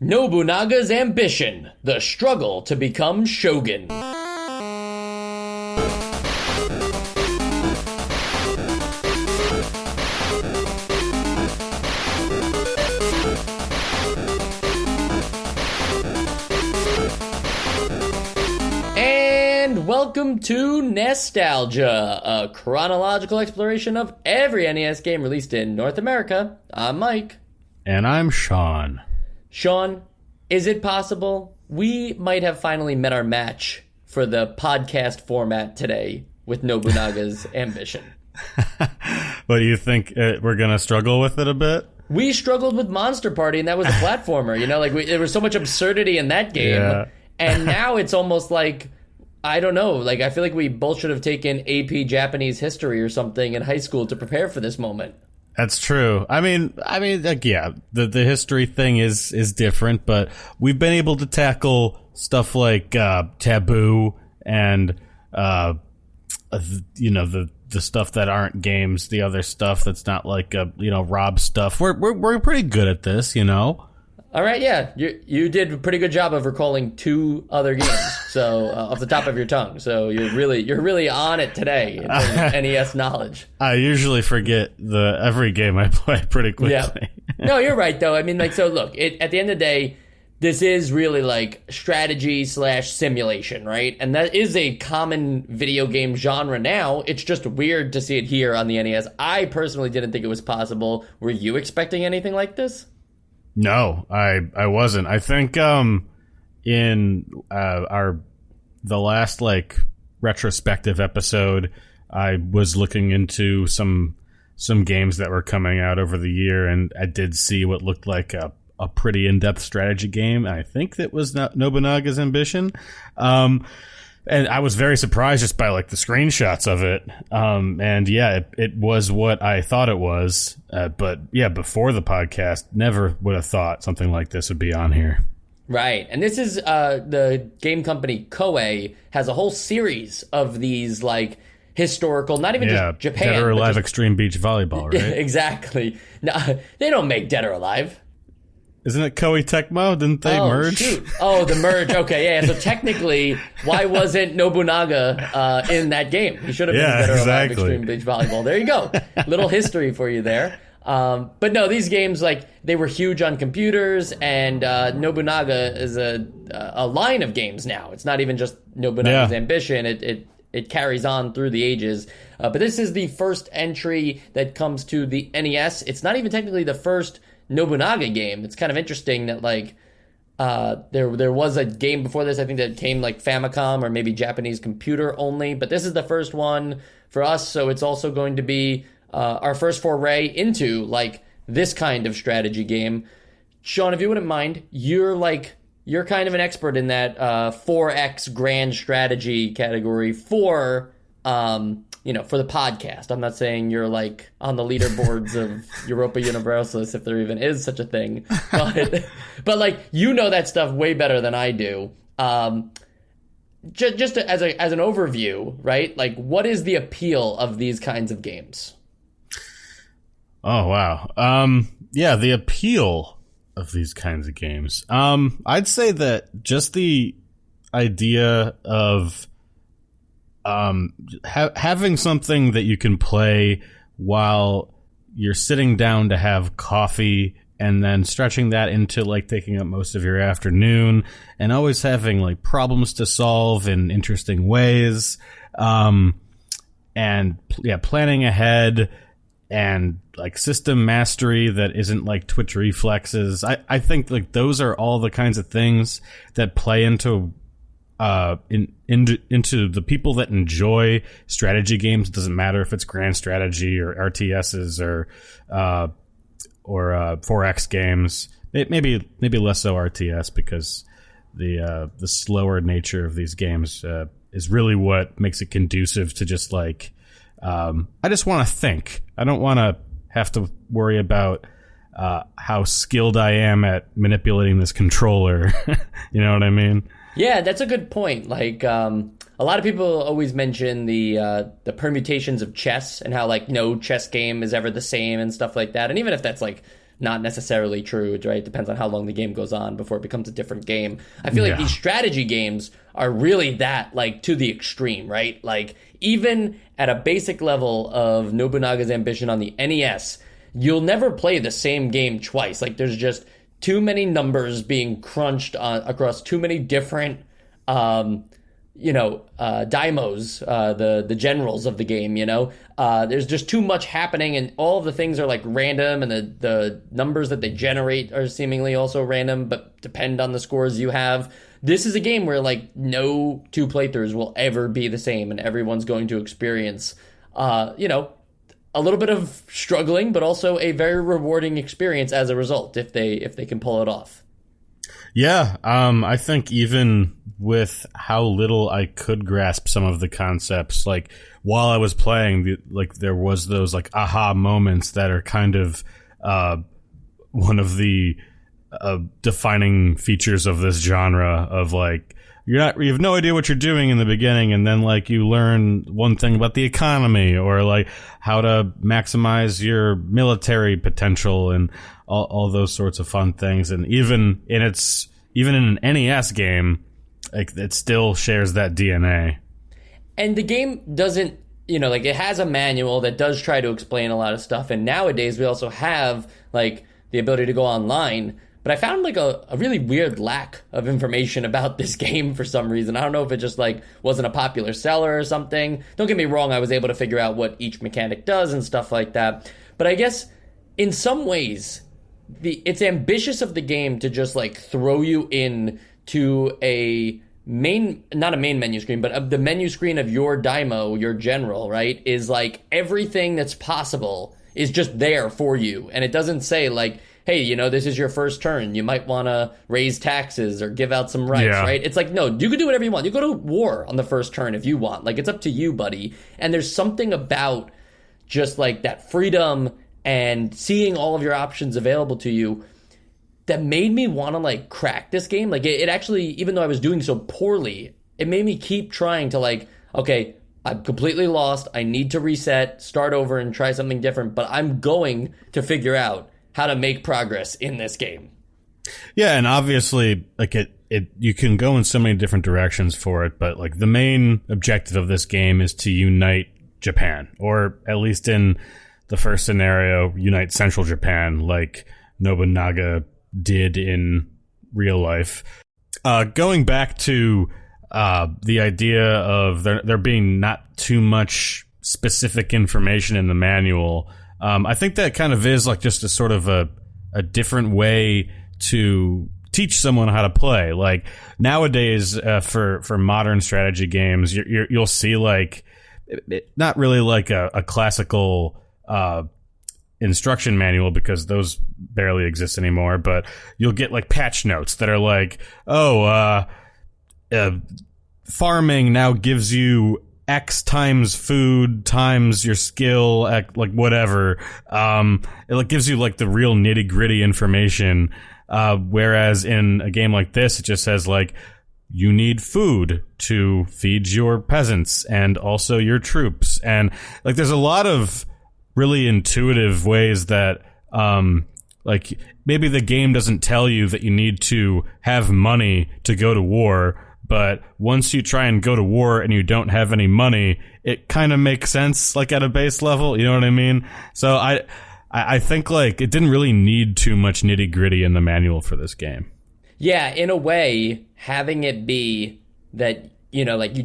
Nobunaga's ambition, the struggle to become shogun. And welcome to Nostalgia, a chronological exploration of every NES game released in North America. I'm Mike. And I'm Sean. Sean, is it possible we might have finally met our match for the podcast format today with Nobunaga's ambition? What do you think? We're going to struggle with it a bit? We struggled with Monster Party, and that was a platformer. You know, like there was so much absurdity in that game. Yeah. And now it's almost like, I don't know, like I feel like we both should have taken AP Japanese history or something in high school to prepare for this moment. That's true. I mean, like, yeah, the history thing is different, but we've been able to tackle stuff like Taboo and the stuff that aren't games, the other stuff that's not like Rob stuff. We're pretty good at this, you know. All right, yeah, you did a pretty good job of recalling two other games, so off the top of your tongue. So you're really on it today in terms of NES knowledge. I usually forget every game I play pretty quickly. Yeah. No, you're right though. I mean, like, so look, at the end of the day, this is really like strategy / simulation, right? And that is a common video game genre now. It's just weird to see it here on the NES. I personally didn't think it was possible. Were you expecting anything like this? No, I wasn't. I think in the last like retrospective episode, I was looking into some games that were coming out over the year, and I did see what looked like a pretty in-depth strategy game. I think that was Nobunaga's Ambition. And I was very surprised just by like the screenshots of it. And yeah, it was what I thought it was. But yeah, before the podcast, never would have thought something like this would be on here. Right. And this is the game company Koei has a whole series of these like historical, not even just Japan. Dead or Alive Extreme Beach Volleyball, right? Exactly. No, they don't make Dead or Alive. Isn't it Koei Tecmo? Didn't they merge? Shoot. Oh, the merge. Okay, yeah. So technically, why wasn't Nobunaga in that game? He should have been Dead or Alive Extreme Beach Volleyball. There you go. Little history for you there. But no, these games, like, they were huge on computers, and Nobunaga is a line of games now. It's not even just Nobunaga's Ambition. It carries on through the ages. But this is the first entry that comes to the NES. It's not even technically the first Nobunaga game. It's kind of interesting that like there was a game before this, I think, that came like Famicom or maybe Japanese computer only, but this is the first one for us, so it's also going to be our first foray into like this kind of strategy game. Sean, if you wouldn't mind, you're kind of an expert in that 4X grand strategy category for for the podcast. I'm not saying you're like on the leaderboards of Europa Universalis, if there even is such a thing, but like, you know that stuff way better than I do. Just as an overview, right? Like, what is the appeal of these kinds of games? Oh wow, yeah, the appeal of these kinds of games. I'd say that just the idea of having something that you can play while you're sitting down to have coffee, and then stretching that into like taking up most of your afternoon, and always having like problems to solve in interesting ways, and planning ahead, and like system mastery that isn't like twitch reflexes. I think like those are all the kinds of things that play into into the people that enjoy strategy games. It doesn't matter if it's grand strategy or RTSs or 4X games. Maybe less so RTS, because the slower nature of these games is really what makes it conducive to just like I just want to think. I don't want to have to worry about how skilled I am at manipulating this controller. You know what I mean? Yeah, that's a good point. Like, a lot of people always mention the permutations of chess and how like no chess game is ever the same and stuff like that. And even if that's like not necessarily true, right? It depends on how long the game goes on before it becomes a different game. I feel like these strategy games are really that, like, to the extreme, right? Like, even at a basic level of Nobunaga's Ambition on the NES, you'll never play the same game twice. Like, there's just too many numbers being crunched across too many different daimos, the generals of the game, there's just too much happening, and all of the things are like random, and the numbers that they generate are seemingly also random, but depend on the scores you have. This is a game where, like, no two playthroughs will ever be the same, and everyone's going to experience, a little bit of struggling, but also a very rewarding experience as a result, if they can pull it off. Yeah, I think even with how little I could grasp some of the concepts, like, while I was playing, there was those, like, aha moments that are kind of one of the defining features of this genre of, like, you have no idea what you're doing in the beginning, and then, like, you learn one thing about the economy, or, like, how to maximize your military potential, and all those sorts of fun things. And even in an NES game, like, it still shares that DNA. And the game doesn't, it has a manual that does try to explain a lot of stuff. And nowadays we also have, like, the ability to go online. But I found, like, a really weird lack of information about this game for some reason. I don't know if it just, like, wasn't a popular seller or something. Don't get me wrong, I was able to figure out what each mechanic does and stuff like that. But I guess in some ways, it's ambitious of the game to just, like, throw you in to not a main menu screen, but the menu screen of your daimyo, your general, right, is, like, everything that's possible is just there for you. And it doesn't say, like, hey, this is your first turn, you might want to raise taxes or give out some rights, right? It's like, no, you can do whatever you want. You go to war on the first turn if you want. Like, it's up to you, buddy. And there's something about just, like, that freedom and seeing all of your options available to you that made me want to, like, crack this game. Like, it actually, even though I was doing so poorly, it made me keep trying to, like, okay, I'm completely lost. I need to reset, start over, and try something different. But I'm going to figure out how to make progress in this game. Yeah, and obviously, like, you can go in so many different directions for it, but, like, the main objective of this game is to unite Japan, or at least in the first scenario, unite Central Japan, like Nobunaga did in real life. Going back to the idea of there being not too much specific information in the manual, I think that kind of is, like, just a sort of a different way to teach someone how to play. Like, nowadays, for modern strategy games, you'll see, like, not really like a classical instruction manual, because those barely exist anymore, but you'll get, like, patch notes that are like, farming now gives you X times food times your skill, like, whatever. It, like, gives you, like, the real nitty gritty information. Whereas in a game like this, it just says, like, you need food to feed your peasants and also your troops. And, like, there's a lot of really intuitive ways that, like, maybe the game doesn't tell you that you need to have money to go to war, but once you try and go to war and you don't have any money, it kind of makes sense, like, at a base level. You know what I mean? So I think, like, it didn't really need too much nitty gritty in the manual for this game. Yeah, in a way, having it be that, like,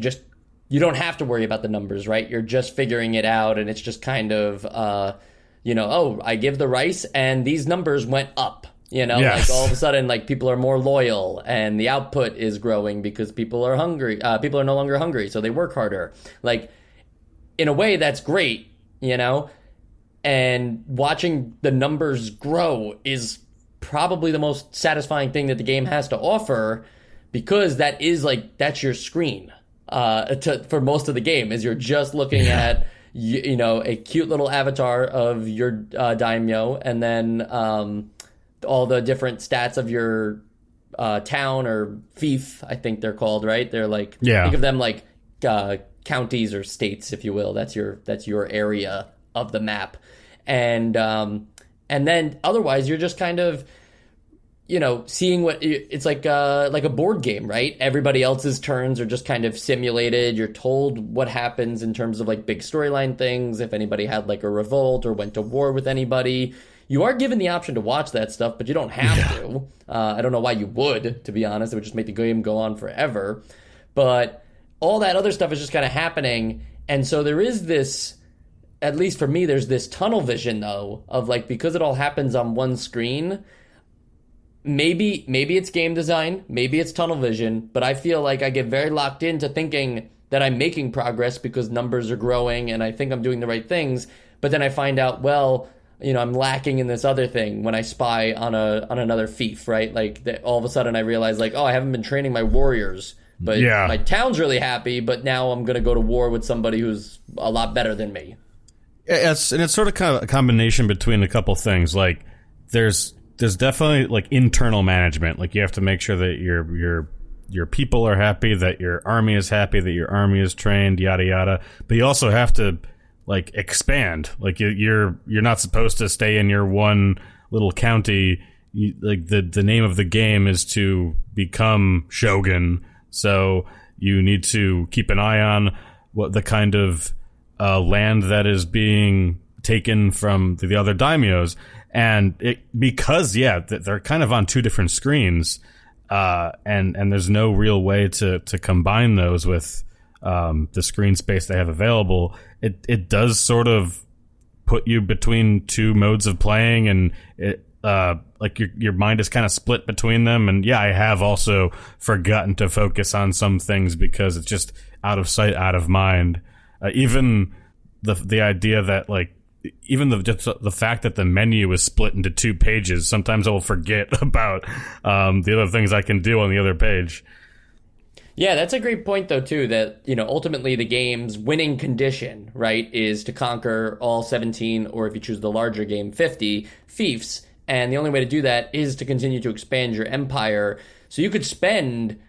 you don't have to worry about the numbers, right? You're just figuring it out, and it's just kind of, I give the rice and these numbers went up. Yes. Like, all of a sudden, like, people are more loyal and the output is growing because people are hungry. People are no longer hungry, so they work harder. Like, in a way, that's great, and watching the numbers grow is probably the most satisfying thing that the game has to offer, because that is, like, that's your screen for most of the game, is you're just looking at, a cute little avatar of your daimyo, and then all the different stats of your town, or fief, I think they're called, right? They're like, think of them like counties or states, if you will. That's your area of the map. And And then otherwise you're just kind of, seeing what it's like a board game, right? Everybody else's turns are just kind of simulated. You're told what happens in terms of like big storyline things. If anybody had like a revolt or went to war with anybody, you are given the option to watch that stuff, but you don't have to. I don't know why you would, to be honest. It would just make the game go on forever. But all that other stuff is just kind of happening. And so there is this, at least for me, there's this tunnel vision though, of like, because it all happens on one screen, maybe it's game design, maybe it's tunnel vision, but I feel like I get very locked into thinking that I'm making progress because numbers are growing and I think I'm doing the right things. But then I find out, well, I'm lacking in this other thing when I spy on another fief, right? Like all of a sudden I realize like, oh, I haven't been training my warriors, but my town's really happy, but now I'm going to go to war with somebody who's a lot better than me. It's sort of kind of a combination between a couple things. Like there's definitely like internal management. Like you have to make sure that your people are happy, that your army is happy, that your army is trained, yada yada. But you also have to like expand. Like you're not supposed to stay in your one little county. Like the name of the game is to become shogun. So you need to keep an eye on what the kind of land that is being taken from the other daimyos. And because they're kind of on two different screens, and there's no real way to combine those with the screen space they have available. It does sort of put you between two modes of playing, and it like your mind is kind of split between them. And I have also forgotten to focus on some things because it's just out of sight, out of mind. Even the idea that like. Even the fact that the menu is split into 2 pages, sometimes I will forget about the other things I can do on the other page. Yeah, that's a great point, though, too, that, ultimately the game's winning condition, right, is to conquer all 17, or if you choose the larger game, 50 fiefs. And the only way to do that is to continue to expand your empire. So you could spend...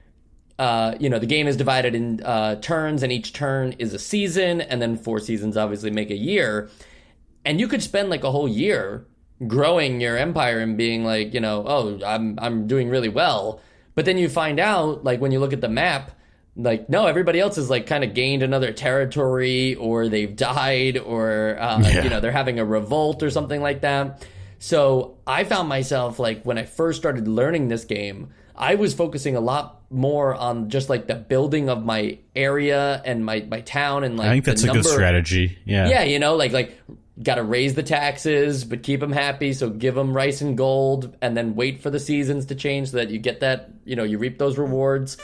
the game is divided in turns, and each turn is a season, and then 4 seasons obviously make a year. And you could spend like a whole year growing your empire and being like, I'm doing really well. But then you find out, like when you look at the map, like, no, everybody else has like kind of gained another territory, or they've died, or, they're having a revolt or something like that. So I found myself like when I first started learning this game, I was focusing a lot more on just like the building of my area and my town, and like I think that's a good strategy. Yeah. Yeah, like got to raise the taxes, but keep them happy. So give them rice and gold, and then wait for the seasons to change so that you get that, you reap those rewards.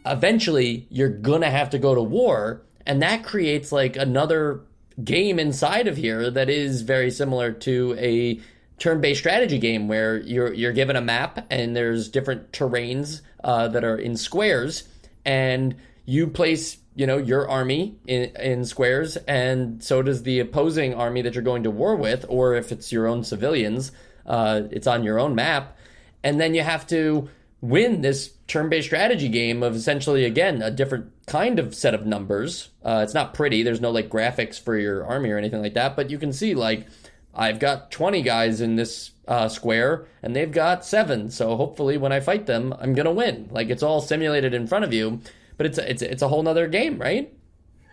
Eventually, you're going to have to go to war, and that creates like another game inside of here that is very similar to a turn-based strategy game where you're given a map and there's different terrains that are in squares, and you place your army in squares, and so does the opposing army that you're going to war with, or if it's your own civilians, it's on your own map, and then you have to win this turn-based strategy game of essentially, again, a different kind of set of numbers. It's not pretty. There's no like graphics for your army or anything like that, but you can see like I've got 20 guys in this square and they've got 7. So hopefully when I fight them, I'm going to win. Like it's all simulated in front of you, but it's a whole nother game, right?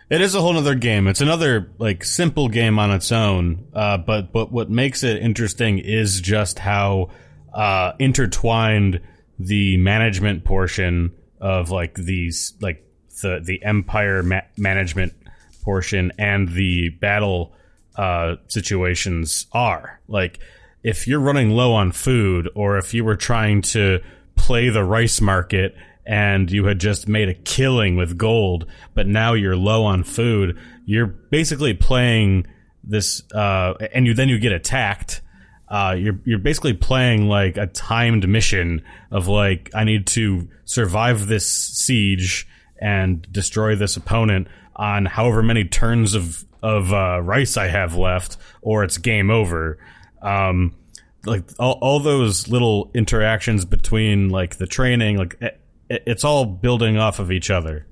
It is a whole nother game. It's another like simple game on its own. But what makes it interesting is just how intertwined the management portion of like these like the empire management portion and the battle situations are. Like if you're running low on food, or if you were trying to play the rice market and you had just made a killing with gold, but now you're low on food, you're basically playing this and you get attacked. You're basically playing like a timed mission of like, I need to survive this siege and destroy this opponent on however many turns of rice I have left, or it's game over. Like all those little interactions between like the training, like it's all building off of each other.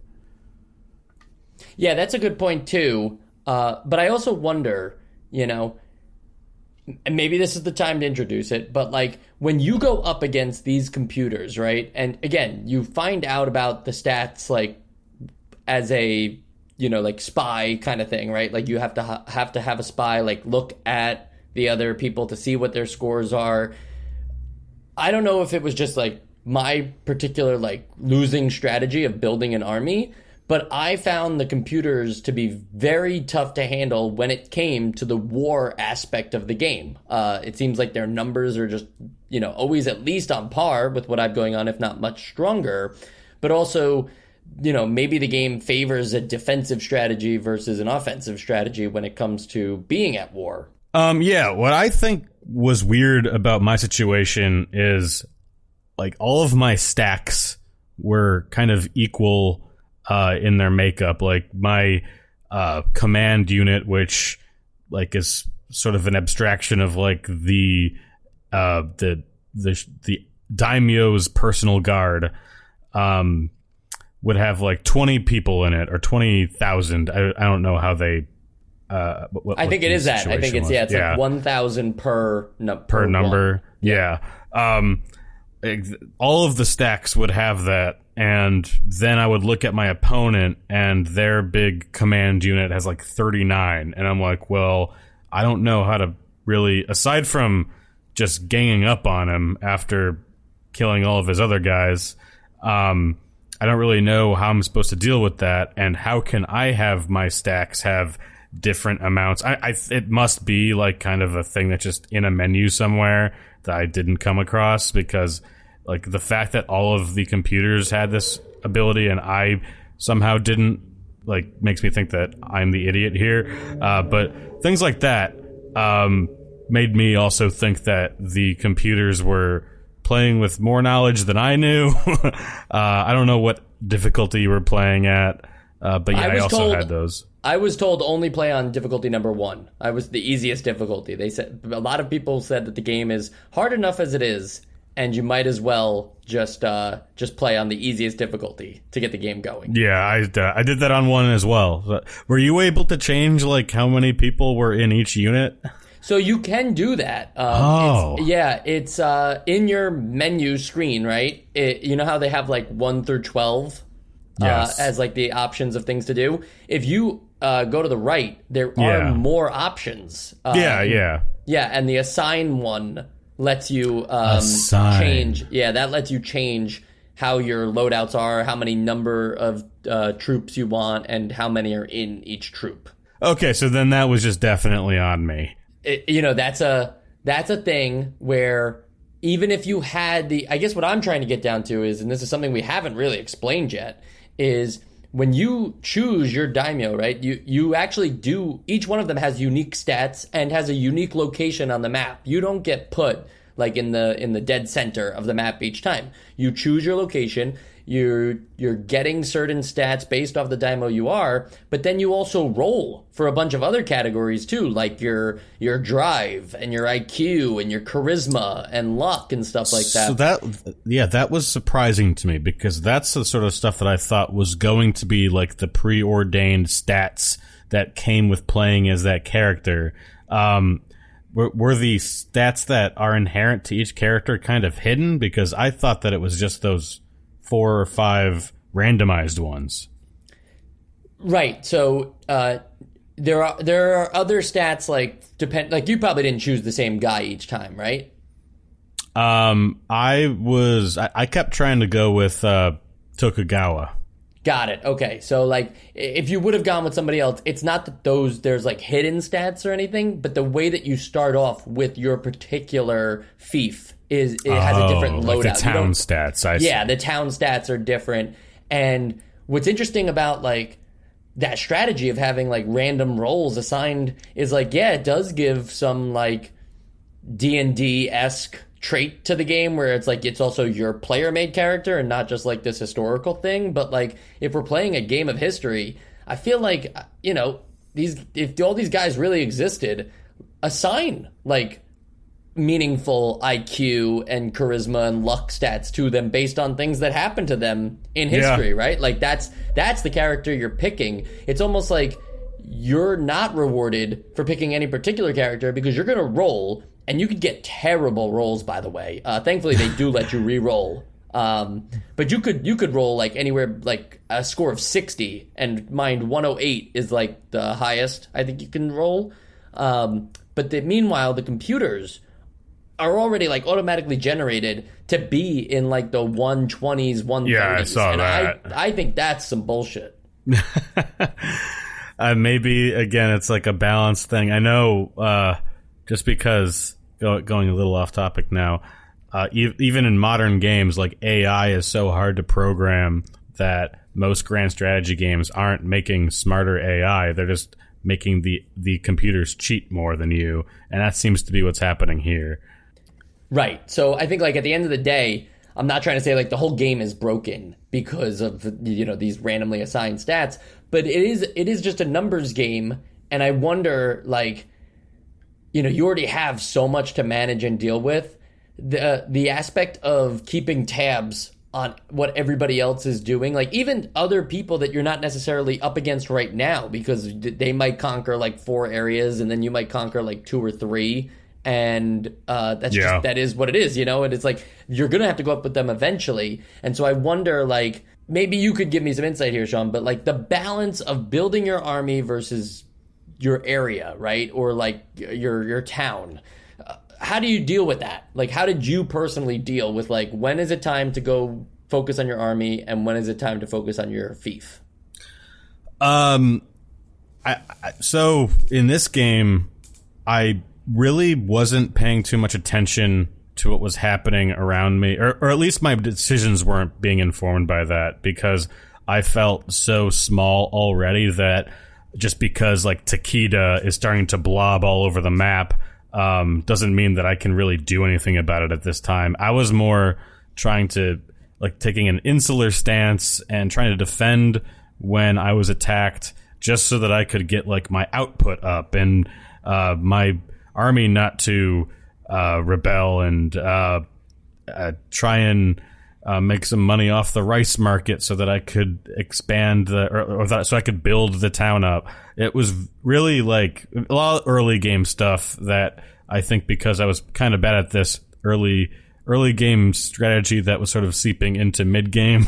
Yeah, that's a good point too. But I also wonder, and maybe this is the time to introduce it, but like when you go up against these computers, right? And again, you find out about the stats like as a, like spy kind of thing, right? Like you have to have a spy like look at the other people to see what their scores are. I don't know if it was just like my particular like losing strategy of building an army, but I found the computers to be very tough to handle when it came to the war aspect of the game. It seems like their numbers are just, always at least on par with what I've going on, if not much stronger. But also, maybe the game favors a defensive strategy versus an offensive strategy when it comes to being at war. Yeah, what I think was weird about my situation is like all of my stacks were kind of equal in their makeup. Like my command unit, which like is sort of an abstraction of like the daimyo's personal guard, would have like 20 people in it, or 20,000. I don't know how they. I think it is that. I think it's like 1,000 per number. One. Yeah. All of the stacks would have that, and then I would look at my opponent, and their big command unit has like 39, and I'm like, well, I don't know how to really, aside from just ganging up on him after killing all of his other guys, I don't really know how I'm supposed to deal with that, and how can I have my stacks have different amounts. It must be like kind of a thing that's just in a menu somewhere that I didn't come across, because like the fact that all of the computers had this ability and I somehow didn't, like, makes me think that I'm the idiot here. But things like that made me also think that the computers were playing with more knowledge than I knew. I don't know what difficulty you were playing at, but yeah, I also had those. I was told only play on difficulty number 1. I was the easiest difficulty. They said a lot of people said that the game is hard enough as it is, and you might as well just play on the easiest difficulty to get the game going. Yeah, I did that on 1 as well. Were you able to change like how many people were in each unit? So you can do that. It's in your menu screen, right? You know how they have like 1 through 12 yes. As like the options of things to do? If you go to the right, there are more options. Yeah, and the assign one lets you change. Yeah, that lets you change how your loadouts are, how many number of troops you want, and how many are in each troop. Okay, so then that was just definitely on me. That's a thing where even if you had I guess what I'm trying to get down to is, and this is something we haven't really explained yet, is when you choose your daimyo, right, you actually do, each one of them has unique stats and has a unique location on the map. You don't get put like in the dead center of the map each time. You choose your location. You're getting certain stats based off the daimyo you are, but then you also roll for a bunch of other categories too, like your drive and your IQ and your charisma and luck and stuff like that. So that was surprising to me, because that's the sort of stuff that I thought was going to be like the preordained stats that came with playing as that character. Were the stats that are inherent to each character kind of hidden? Because I thought that it was just those 4 or 5 randomized ones. Right. So there are other stats like you probably didn't choose the same guy each time, right? I kept trying to go with Tokugawa. Got it. Okay. So like if you would have gone with somebody else, it's not that there's like hidden stats or anything, but the way that you start off with your particular fief has a different loadout. Like the town stats, I see. Yeah, the town stats are different. And what's interesting about like that strategy of having like random rolls assigned is like, yeah, it does give some like D&D-esque trait to the game where it's like it's also your player-made character and not just like this historical thing. But like if we're playing a game of history, I feel like, if all these guys really existed, assign like meaningful IQ and charisma and luck stats to them based on things that happened to them in history, right? Like that's the character you're picking. It's almost like you're not rewarded for picking any particular character because you're going to roll, and you could get terrible rolls, by the way. Thankfully, they do let you re-roll. But you could roll like anywhere like a score of 60, and mind 108 is like the highest I think you can roll. But meanwhile, the computers are already like automatically generated to be in like the 120s, 130s. Yeah, I saw and that. I think that's some bullshit. Maybe again, it's like a balance thing. I know, just because going a little off topic now. Even in modern games, like AI is so hard to program that most grand strategy games aren't making smarter AI. They're just making the computers cheat more than you, and that seems to be what's happening here. Right. So I think like at the end of the day, I'm not trying to say like the whole game is broken because of these randomly assigned stats, but it is just a numbers game, and I wonder like you already have so much to manage and deal with. The aspect of keeping tabs on what everybody else is doing, like even other people that you're not necessarily up against right now, because they might conquer like 4 areas and then you might conquer like 2 or 3, and that is what it is, and it's like you're gonna have to go up with them eventually. And so I wonder, like, maybe you could give me some insight here, Sean, but like the balance of building your army versus your area, right, or like your town. How do you deal with that? Like, how did you personally deal with, like, when is it time to go focus on your army and when is it time to focus on your fief? So in this game, I really wasn't paying too much attention to what was happening around me, or at least my decisions weren't being informed by that, because I felt so small already that just because, like, Takeda is starting to blob all over the map, doesn't mean that I can really do anything about it at this time. I was more trying to, like, taking an insular stance and trying to defend when I was attacked, just so that I could get, like, my output up and my army not to rebel and try and make some money off the rice market so that I could expand so I could build the town up. It was really like a lot of early game stuff that I think, because I was kind of bad at this early game strategy, that was sort of seeping into mid game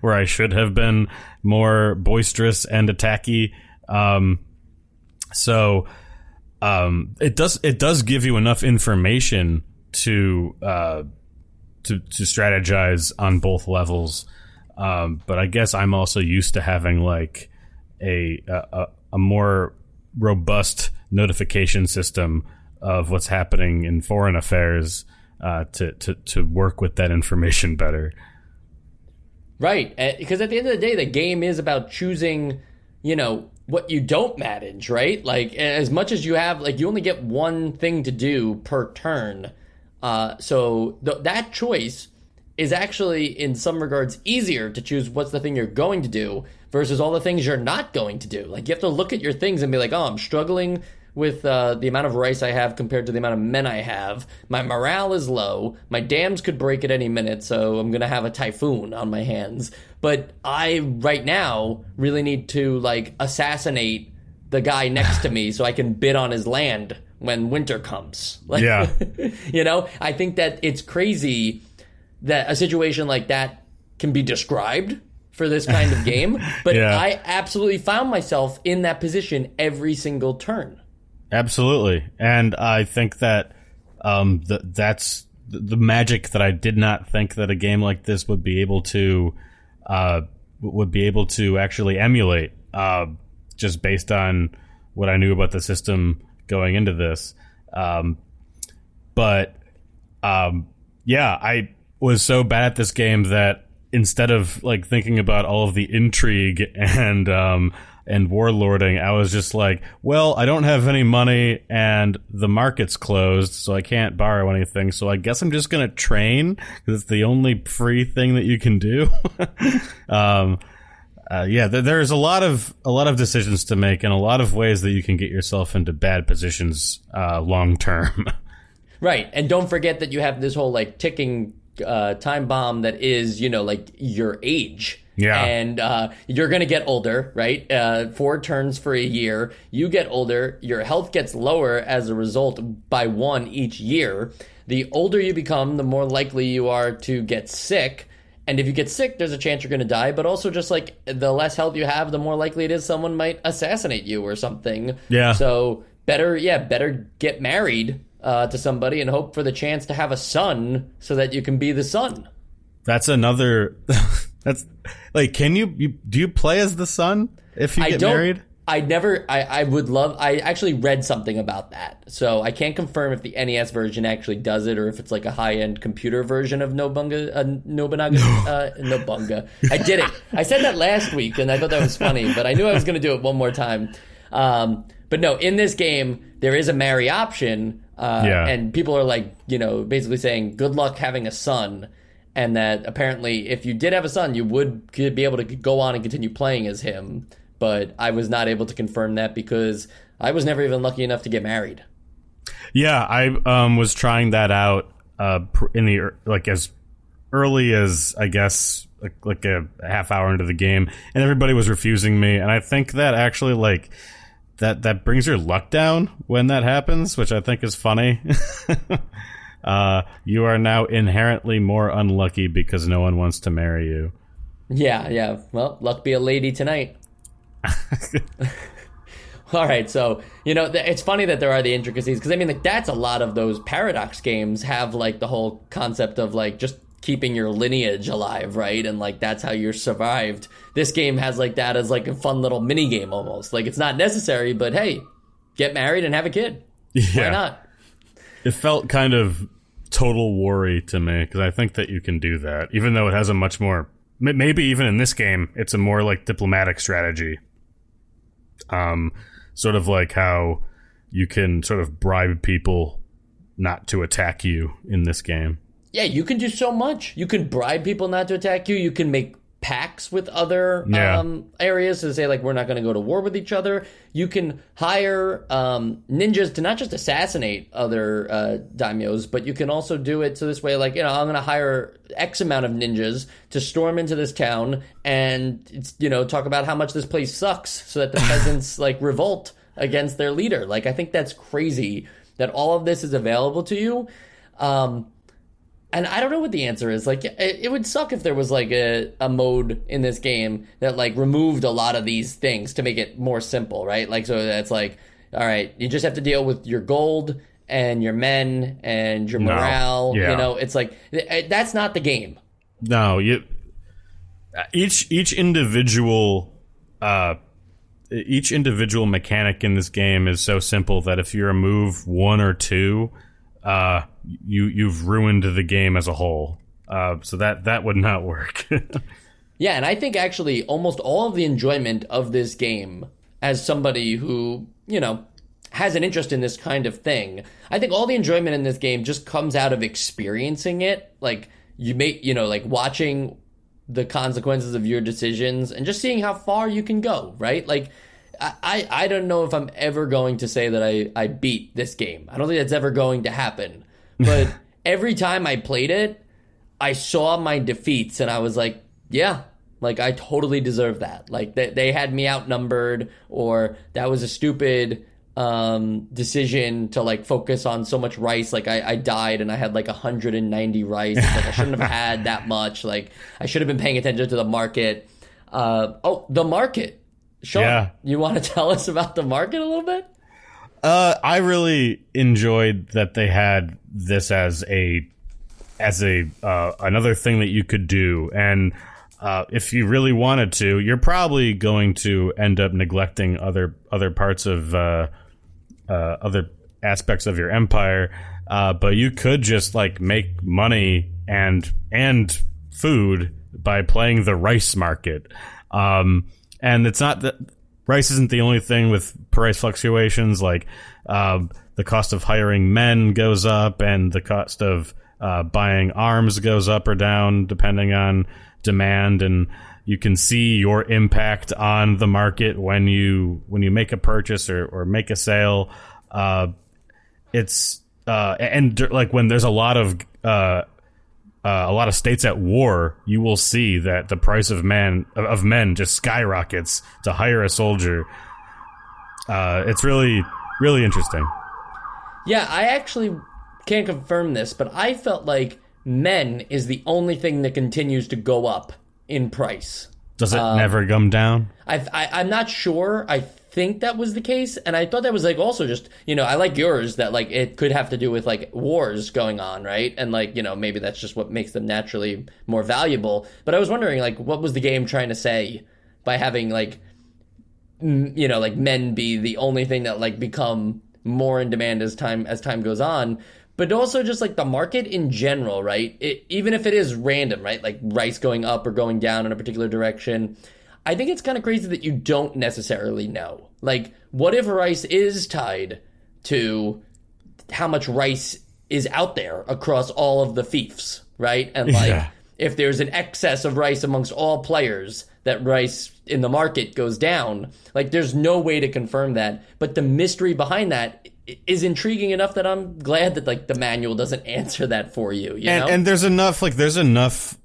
where I should have been more boisterous and attacky. So it does give you enough information to strategize on both levels, but I guess I'm also used to having like a more robust notification system of what's happening in foreign affairs to work with that information better. Right, because at the end of the day, the game is about choosing, what you don't manage, right? Like, as much as you have, like, you only get one thing to do per turn. So that choice is actually, in some regards, easier to choose what's the thing you're going to do versus all the things you're not going to do. Like, you have to look at your things and be like, oh, I'm struggling with the amount of rice I have compared to the amount of men I have. My morale is low. My dams could break at any minute, so I'm going to have a typhoon on my hands. But I, right now, really need to, like, assassinate the guy next to me so I can bid on his land when winter comes. Like, yeah. I think that it's crazy that a situation like that can be described for this kind of game. But yeah. I absolutely found myself in that position every single turn. Absolutely. And I think that that's the magic that I did not think that a game like this would be able to actually emulate, just based on what I knew about the system going into this. But I was so bad at this game that instead of like thinking about all of the intrigue and warlording, I was just like, well, I don't have any money and the market's closed, so I can't borrow anything. So I guess I'm just going to train because it's the only free thing that you can do. There's a lot of decisions to make and a lot of ways that you can get yourself into bad positions long term. Right. And don't forget that you have this whole like ticking time bomb that is, like your age. Yeah. And you're going to get older, right? 4 turns for a year. You get older. Your health gets lower as a result by 1 each year. The older you become, the more likely you are to get sick. And if you get sick, there's a chance you're going to die. But also just like the less health you have, the more likely it is someone might assassinate you or something. Yeah. So better get married to somebody and hope for the chance to have a son so that you can be the son. That's another... That's like, do you play as the son if you get married? I actually read something about that. So I can't confirm if the NES version actually does it or if it's like a high-end computer version of Nobunaga. Nobunaga. I did it. I said that last week and I thought that was funny, but I knew I was going to do it one more time. But no, in this game, there is a marry option. And people are like, basically saying, good luck having a son. And that apparently if you did have a son, you could be able to go on and continue playing as him. But I was not able to confirm that because I was never even lucky enough to get married. Yeah, I was trying that out as early as, I guess, like a half hour into the game. And everybody was refusing me. And I think that actually like that brings your luck down when that happens, which I think is funny. You are now inherently more unlucky because no one wants to marry you. Yeah. Well, luck be a lady tonight. All right, so, it's funny that there are the intricacies, because, I mean, like, that's a lot of those Paradox games have, like, the whole concept of, like, just keeping your lineage alive, right? And, like, that's how you're survived. This game has, like, that as, like, a fun little mini-game almost. Like, it's not necessary, but, hey, get married and have a kid. Yeah. Why not? It felt kind of Total War-y to me, because I think that you can do that, even though it has a much more... Maybe even in this game, it's a more, like, diplomatic strategy. Sort of like how you can sort of bribe people not to attack you in this game. Yeah, you can do so much. You can bribe people not to attack you. You can make pacts with other areas to say, like, we're not going to go to war with each other. You can hire ninjas to not just assassinate other daimyos, but you can also do it so this way, like, I'm going to hire X amount of ninjas to storm into this town and, talk about how much this place sucks so that the peasants, like, revolt against their leader. Like, I think that's crazy that all of this is available to you. And I don't know what the answer is. Like, it would suck if there was, like, a mode in this game that, like, removed a lot of these things to make it more simple, right? Like, so that's like, all right, you just have to deal with your gold and your men and your morale. No. Yeah. It's like, that's not the game. No, each individual mechanic in this game is so simple that if you remove 1 or 2... you've ruined the game as a whole. So that would not work. Yeah, and I think actually almost all of the enjoyment of this game, as somebody who, has an interest in this kind of thing, I think all the enjoyment in this game just comes out of experiencing it. Like, like watching the consequences of your decisions and just seeing how far you can go, right? Like, I don't know if I'm ever going to say that I beat this game. I don't think that's ever going to happen. But every time I played it, I saw my defeats and I was like, yeah, like I totally deserve that. Like they had me outnumbered, or that was a stupid decision to like focus on so much rice. Like I died and I had like 190 rice. Like I shouldn't have had that much. Like I should have been paying attention to the market. The market. Sean, You want to tell us about the market a little bit? I really enjoyed that they had this as another thing that you could do, and if you really wanted to, you're probably going to end up neglecting other parts of other aspects of your empire, but you could just like make money and food by playing the rice market. And it's not that rice isn't the only thing with price fluctuations. Like the cost of hiring men goes up, and the cost of buying arms goes up or down depending on demand. And you can see your impact on the market when you make a purchase or make a sale. It's like when there's a lot of states at war, you will see that the price of men just skyrockets to hire a soldier. It's really, really interesting. Yeah, I actually can't confirm this, but I felt like men is the only thing that continues to go up in price. Does it never come down? I'm not sure. I think that was the case, and I thought that was like also just, I like yours that like it could have to do with like wars going on, right? And like, maybe that's just what makes them naturally more valuable. But I was wondering like what was the game trying to say by having like like men be the only thing that like become more in demand as time goes on. But also just like the market in general, right? Even if it is random, right? Like rice going up or going down in a particular direction. I think it's kind of crazy that you don't necessarily know. Like, what if rice is tied to how much rice is out there across all of the fiefs, right? And like, if there's an excess of rice amongst all players, that rice in the market goes down. Like, there's no way to confirm that. But the mystery behind that is intriguing enough that I'm glad that like the manual doesn't answer that for you. You know? And there's enough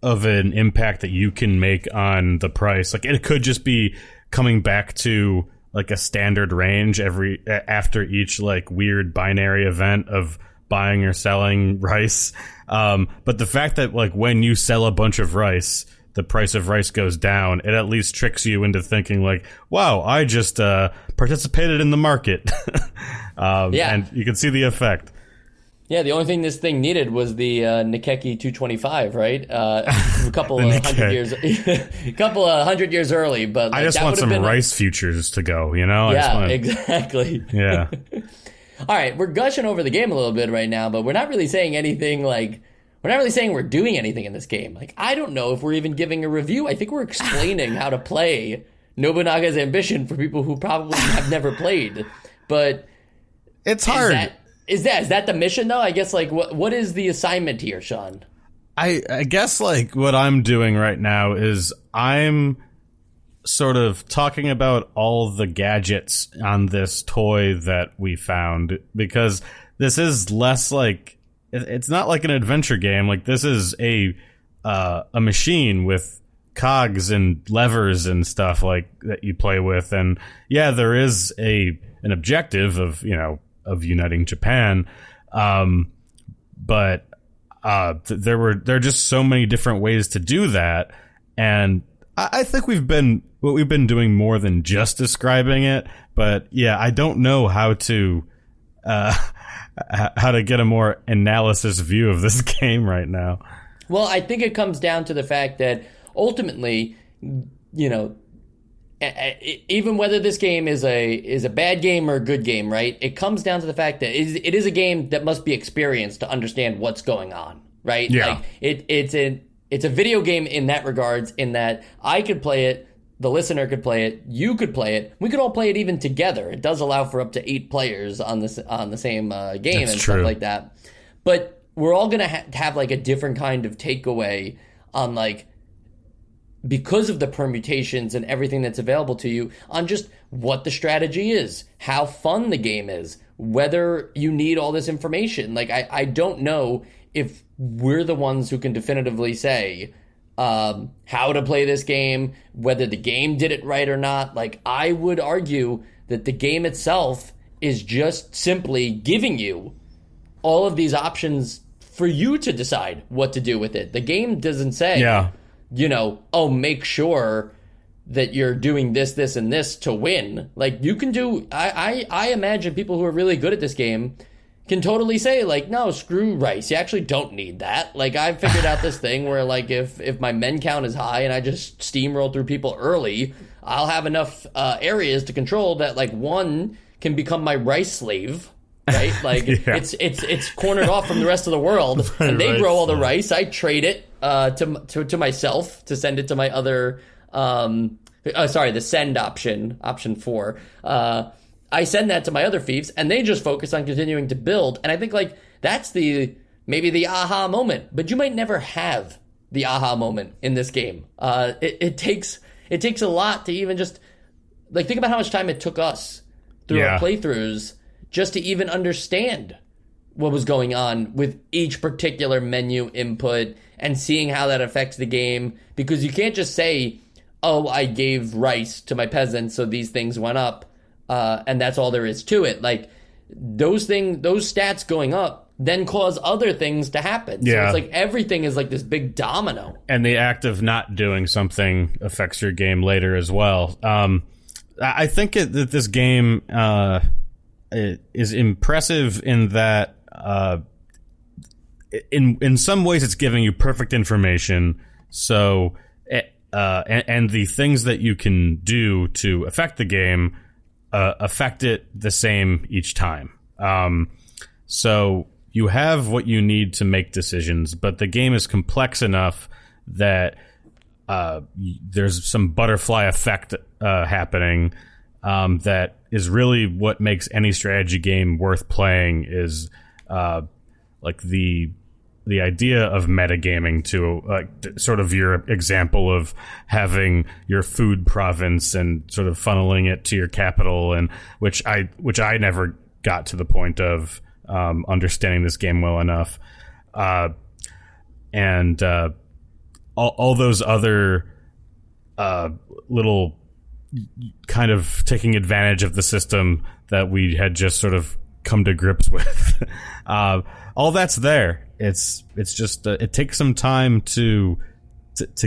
of an impact that you can make on the price. Like it could just be coming back to like a standard range after each like weird binary event of buying or selling rice. But the fact that like when you sell a bunch of rice, the price of rice goes down, it at least tricks you into thinking like, wow, I just participated in the market. And you can see the effect. Yeah, the only thing this thing needed was the Nikkei 225, right? A couple of hundred years early, but like, I just want some rice futures to go, Exactly. Yeah. All right, we're gushing over the game a little bit right now, but we're not really saying anything like. We're not really saying we're doing anything in this game. Like, I don't know if we're even giving a review. I think we're explaining how to play Nobunaga's Ambition for people who probably have never played. But it's hard. Is that the mission though? I guess like what is the assignment here, Sean? I guess like what I'm doing right now is I'm sort of talking about all the gadgets on this toy that we found, because this is less like. It's not like an adventure game. Like this is a machine with cogs and levers and stuff like that you play with. And yeah, there is an objective of uniting Japan. But there are just so many different ways to do that. And I think we've been doing more than just describing it. But yeah, I don't know how to get a more analysis view of this game right now. Well, I think it comes down to the fact that ultimately, even whether this game is a bad game or a good game, right? It comes down to the fact that it is a game that must be experienced to understand what's going on, right? Yeah. Like it's a video game in that regards, in that I could play it, the listener could play it, you could play it, we could all play it even together. It does allow for up to 8 players on the same game. That's and true. Stuff like that. But we're all going to have like a different kind of takeaway on like, because of the permutations and everything that's available to you, on just what the strategy is, how fun the game is, whether you need all this information. Like, I don't know if we're the ones who can definitively say how to play this game, whether the game did it right or not. Like, I would argue that the game itself is just simply giving you all of these options for you to decide what to do with it. The game doesn't say, make sure that you're doing this, this, and this to win. Like, you can do... I imagine people who are really good at this game can totally say, like, no, screw rice. You actually don't need that. Like, I've figured out this thing where, like, if my men count is high and I just steamroll through people early, I'll have enough areas to control that, like, one can become my rice slave, right? Like, it's cornered off from the rest of the world, and they grow all the rice. I trade it to myself to send it to my other... the send option 4. I send that to my other fiefs, and they just focus on continuing to build. And I think, like, that's maybe the aha moment. But you might never have the aha moment in this game. It takes a lot to even just, like, think about how much time it took us through our playthroughs just to even understand what was going on with each particular menu input and seeing how that affects the game, because you can't just say, oh, I gave rice to my peasants, so these things went up, and that's all there is to it. Like, those stats going up then cause other things to happen. Yeah. So it's like everything is like this big domino. And the act of not doing something affects your game later as well. I think that this game is impressive in that in some ways it's giving you perfect information. So and the things that you can do to affect the game affect it the same each time. So you have what you need to make decisions, but the game is complex enough that there's some butterfly effect happening that is really what makes any strategy game worth playing. Is like the idea of metagaming to sort of your example of having your food province and sort of funneling it to your capital, and which I never got to the point of understanding this game well enough, and all those other little kind of taking advantage of the system that we had just sort of come to grips with. All that's there. It's just it takes some time to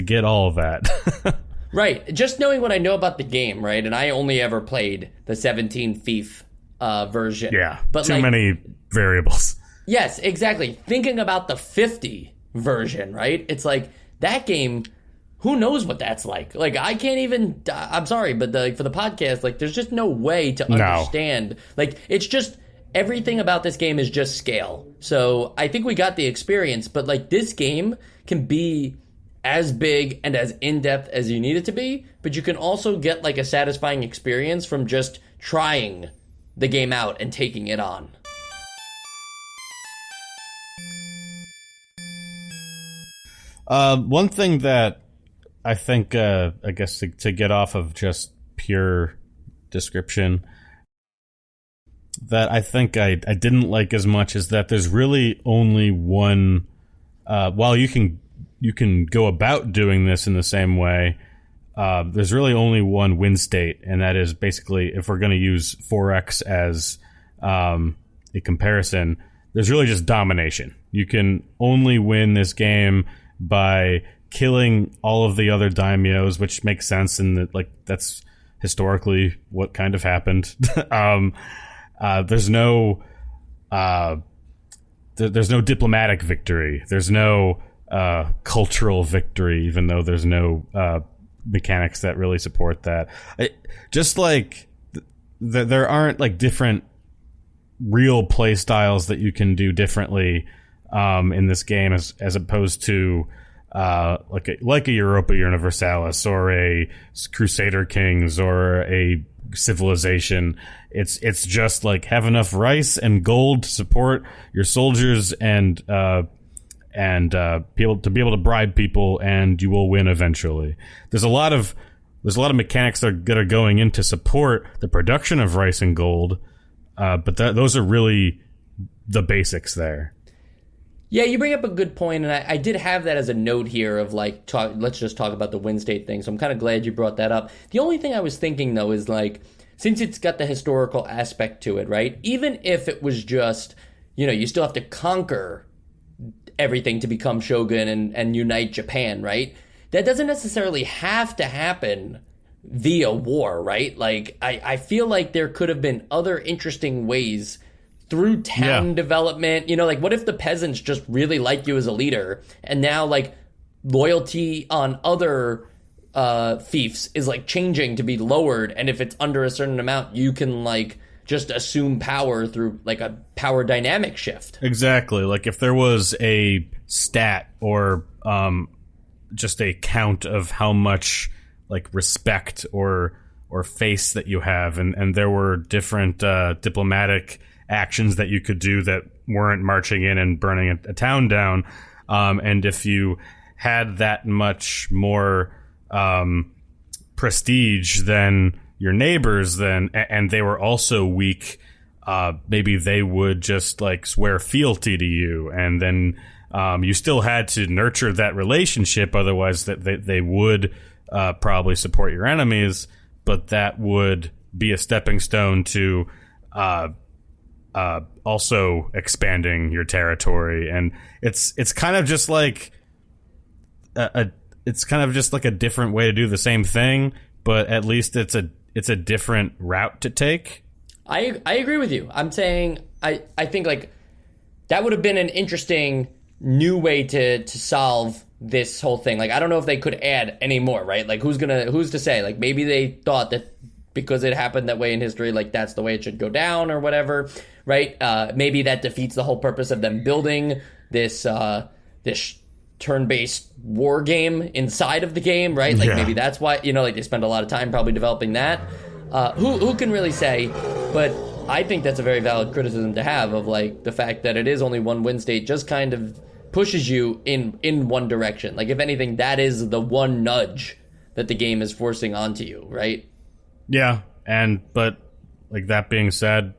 get all of that. Right. Just knowing what I know about the game, right? And I only ever played the 17 fief version. Yeah. But too many variables. Yes, exactly. Thinking about the 50 version, right? It's like that game, who knows what that's like? Like, I can't even, I'm sorry, but for the podcast, like, there's just no way to understand. Like, it's just, everything about this game is just scale. So I think we got the experience, but like, this game can be as big and as in-depth as you need it to be, but you can also get like a satisfying experience from just trying the game out and taking it on. One thing that I think, I guess to get off of just pure description, that I think I didn't like as much is that there's really only one, while you can go about doing this in the same way, there's really only one win state, and that is basically, if we're going to use 4X as a comparison, there's really just domination. You can only win this game by killing all of the other daimyos, which makes sense, and that's historically what kind of happened. There's no diplomatic victory. There's no cultural victory, even though there's no mechanics that really support that. Just like there aren't like different real play styles that you can do differently in this game as opposed to like a Europa Universalis or a Crusader Kings or a Civilization. It's just like have enough rice and gold to support your soldiers and be able to bribe people, and you will win eventually. There's a lot of mechanics that are going in to support the production of rice and gold, but those are really the basics there. Yeah, you bring up a good point, and I did have that as a note here of like, let's just talk about the win state thing. So I'm kind of glad you brought that up. The only thing I was thinking though is like, since it's got the historical aspect to it, right? Even if it was just, you still have to conquer everything to become shogun and unite Japan, right? That doesn't necessarily have to happen via war, right? Like, I feel like there could have been other interesting ways through town development. Like, what if the peasants just really like you as a leader, and now like loyalty on other fiefs is like changing to be lowered, and if it's under a certain amount, you can like just assume power through like a power dynamic shift. Exactly. Like if there was a stat or just a count of how much like respect or face that you have, and there were different diplomatic actions that you could do that weren't marching in and burning a town down, and if you had that much more prestige than your neighbors, and they were also weak maybe they would just like swear fealty to you, and then you still had to nurture that relationship. Otherwise, that they would probably support your enemies, but that would be a stepping stone to also expanding your territory. And it's kind of just like a different way to do the same thing, but at least it's a different route to take. I agree with you. I'm saying I think like that would have been an interesting new way to solve this whole thing. Like, I don't know if they could add any more, right? Like, who's to say? Like, maybe they thought that because it happened that way in history, like that's the way it should go down or whatever, right? Maybe that defeats the whole purpose of them building this turn-based war game inside of the game, right? Like, maybe that's why, like they spend a lot of time probably developing that. Who can really say? But I think that's a very valid criticism to have of like the fact that it is only one win state just kind of pushes you in one direction. Like, if anything, that is the one nudge that the game is forcing onto you, right? Yeah, but like that being said,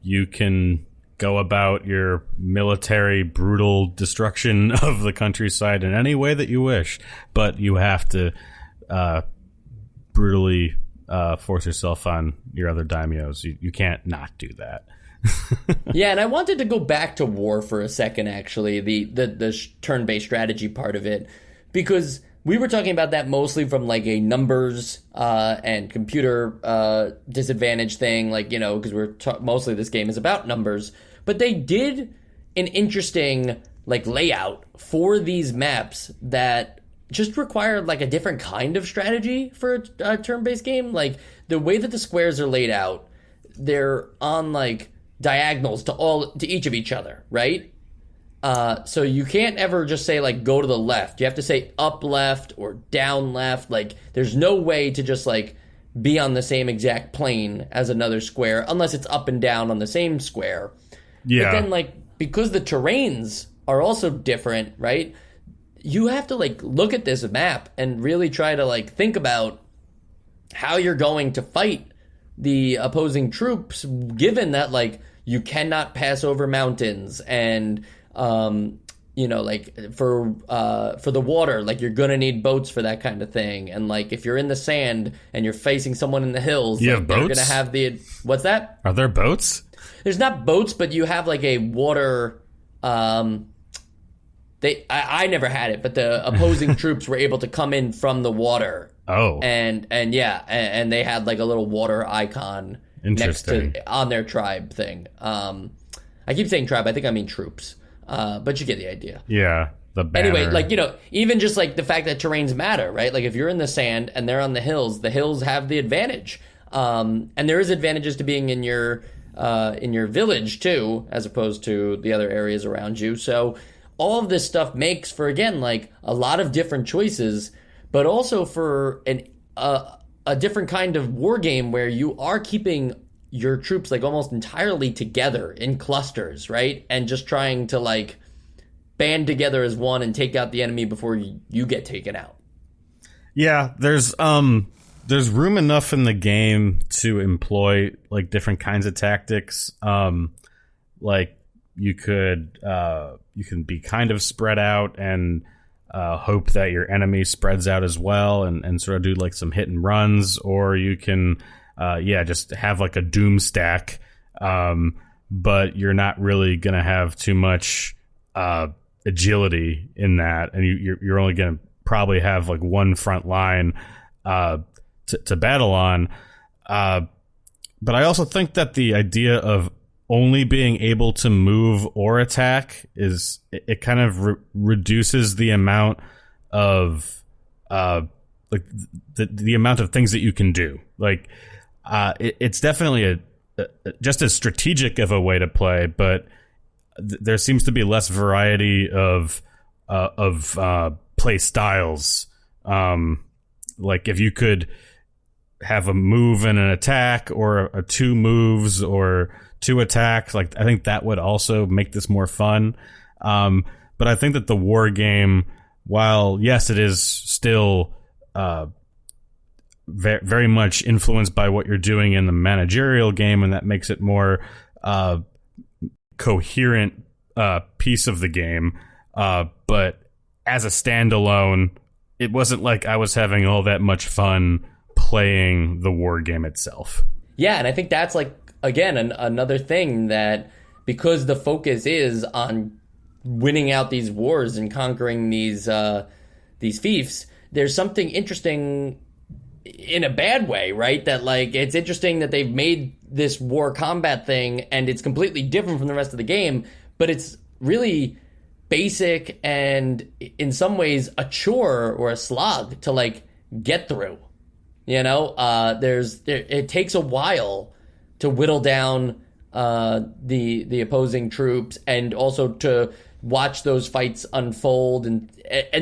you can go about your military brutal destruction of the countryside in any way that you wish, but you have to brutally force yourself on your other daimyos. You can't not do that. Yeah, and I wanted to go back to war for a second, actually, the turn-based strategy part of it, because we were talking about that mostly from like a numbers and computer disadvantage thing, like, because mostly this game is about numbers. But they did an interesting like layout for these maps that just required like a different kind of strategy for a turn-based game. Like, the way that the squares are laid out, they're on like diagonals to each of each other, right? So you can't ever just say like go to the left. You have to say up left or down left. Like, there's no way to just like be on the same exact plane as another square unless it's up and down on the same square. Yeah. But then like, because the terrains are also different, right? You have to like look at this map and really try to like think about how you're going to fight the opposing troops, given that like you cannot pass over mountains, and like for the water, like you're gonna need boats for that kind of thing. And like if you're in the sand and you're facing someone in the hills, you have boats? You're gonna have what's that? Are there boats? There's not boats, but you have like a water. I never had it, but the opposing troops were able to come in from the water. Oh, and they had like a little water icon on their tribe thing. I keep saying tribe. I think I mean troops. But you get the idea. Yeah. The banner. Anyway, like, even just like the fact that terrains matter, right? Like, if you're in the sand and they're on the hills have the advantage. And there is advantages to being in your village too, as opposed to the other areas around you. So all of this stuff makes for, again, like a lot of different choices, but also for a different kind of war game where you are keeping your troops like almost entirely together in clusters, right? And just trying to like band together as one and take out the enemy before you get taken out. Yeah, there's room enough in the game to employ like different kinds of tactics. Like you can be kind of spread out and hope that your enemy spreads out as well, and sort of do like some hit and runs, or you can just have like a doom stack, but you're not really gonna have too much agility in that, and you're only gonna probably have like one front line to battle on. But I also think that the idea of only being able to move or attack it kind of reduces the amount of like the amount of things that you can do. Like it's definitely just as strategic of a way to play, but there seems to be less variety of play styles. Like if you could have a move and an attack, or a two moves or two attacks, like I think that would also make this more fun. But I think that the war game, while yes, it is still very much influenced by what you're doing in the managerial game, and that makes it more coherent piece of the game, but as a standalone, it wasn't like I was having all that much fun playing the war game itself. Yeah, and I think that's like, again, another thing that, because the focus is on winning out these wars and conquering these fiefs, there's something interesting in a bad way, right? That, like, it's interesting that they've made this war combat thing and it's completely different from the rest of the game, but it's really basic and in some ways a chore or a slog to, like, get through. You know, it takes a while to whittle down the opposing troops, and also to watch those fights unfold, and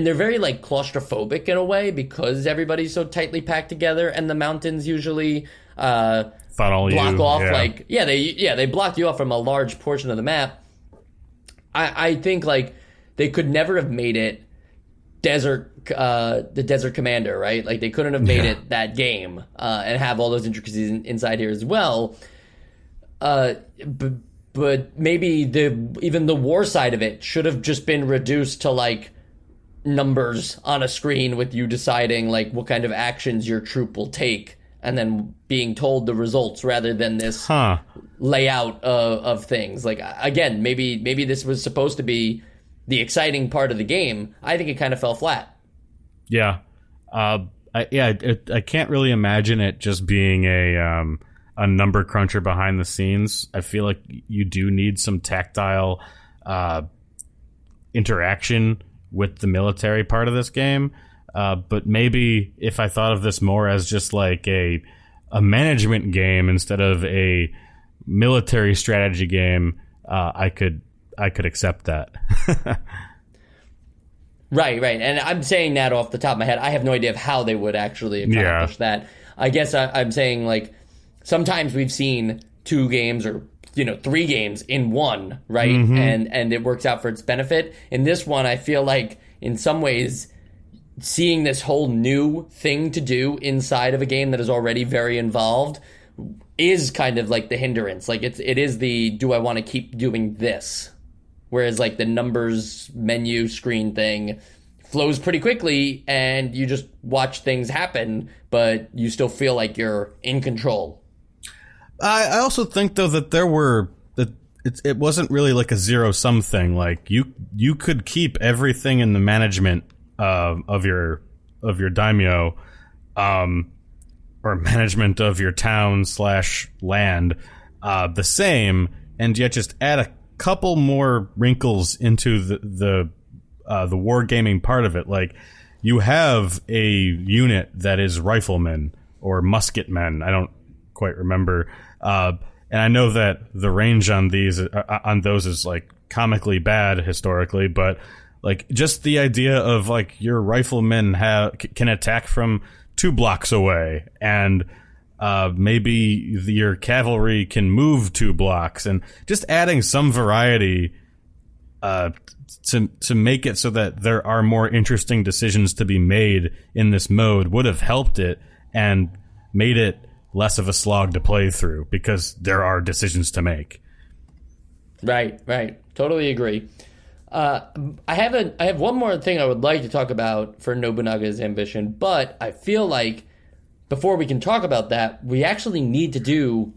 they're very, like, claustrophobic in a way because everybody's so tightly packed together, and the mountains usually block off. Yeah. They block you off from a large portion of the map. I think, like, they could never have made it the Desert Commander, right? Like, they couldn't have made it that game and have all those intricacies inside here as well. But maybe even the war side of it should have just been reduced to, like, numbers on a screen with you deciding, like, what kind of actions your troop will take, and then being told the results rather than this layout of things. Like, again, maybe this was supposed to be the exciting part of the game. I think it kind of fell flat. Yeah. I can't really imagine it just being a number cruncher behind the scenes. I feel like you do need some tactile interaction with the military part of this game. But maybe if I thought of this more as just like a management game instead of a military strategy game, I could accept that. Right. And I'm saying that off the top of my head. I have no idea of how they would actually accomplish that. I guess I'm saying, like, sometimes we've seen 2 games or, 3 games in one, right? Mm-hmm. And it works out for its benefit. In this one, I feel like in some ways seeing this whole new thing to do inside of a game that is already very involved is kind of like the hindrance. Like, it is the, do I want to keep doing this? Whereas, like, the numbers menu screen thing flows pretty quickly and you just watch things happen, but you still feel like you're in control. I also think, though, that it wasn't really like a zero-sum thing. Like, you could keep everything in the management of your daimyo, or management of your town / land, the same, and yet just add a couple more wrinkles into the wargaming part of it. Like, you have a unit that is riflemen or musketmen. I don't quite remember. And I know that the range on those is, like, comically bad historically, but, like, just the idea of, like, your riflemen can attack from 2 blocks away, and maybe your cavalry can move 2 blocks, and just adding some variety to make it so that there are more interesting decisions to be made in this mode would have helped it and made it less of a slog to play through, because there are decisions to make. Right. Totally agree. I have one more thing I would like to talk about for Nobunaga's Ambition, but I feel like before we can talk about that, we actually need to do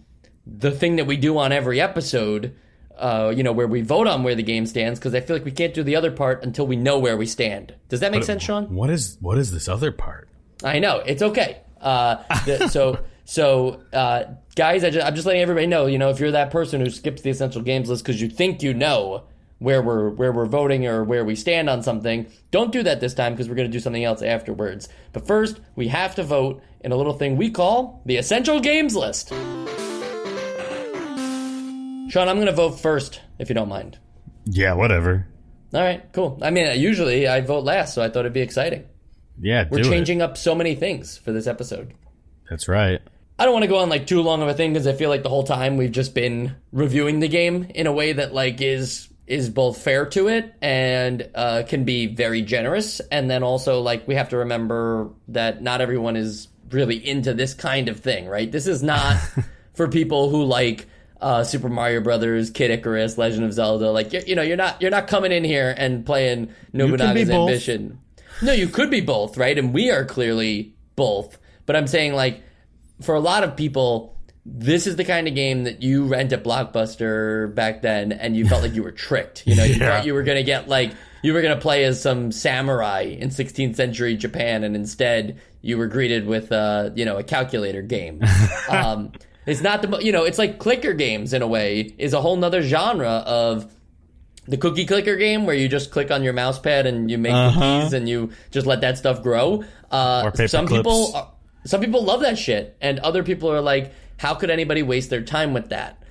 the thing that we do on every episode, where we vote on where the game stands, because I feel like we can't do the other part until we know where we stand. Does that make sense, Sean? What is this other part? I know. It's okay. Guys, I'm just letting everybody know, if you're that person who skips the Essential Games list because you think you know where we're voting or where we stand on something, don't do that this time, because we're going to do something else afterwards. But first, we have to vote in a little thing we call the Essential Games list. Sean, I'm going to vote first, if you don't mind. Yeah, whatever. All right, cool. I mean, usually I vote last, so I thought it'd be exciting. Yeah, we're changing up so many things for this episode. That's right. I don't want to go on, like, too long of a thing, because I feel like the whole time we've just been reviewing the game in a way that, like, is both fair to it and can be very generous. And then also, like, we have to remember that not everyone is really into this kind of thing, right? This is not for people who like Super Mario Brothers, Kid Icarus, Legend of Zelda. Like, you're not coming in here and playing Nobunaga's Ambition. No, you could be both, right? And we are clearly both. But I'm saying, like, for a lot of people, this is the kind of game that you rent at Blockbuster back then, and you felt like you were tricked. You thought you were going to get, like, you were going to play as some samurai in 16th century Japan, and instead you were greeted with, a calculator game. It's not it's like clicker games in a way, is a whole nother genre of the cookie clicker game where you just click on your mouse pad and you make cookies and you just let that stuff grow. Or paper clips. Some people love that shit, and other people are like, how could anybody waste their time with that?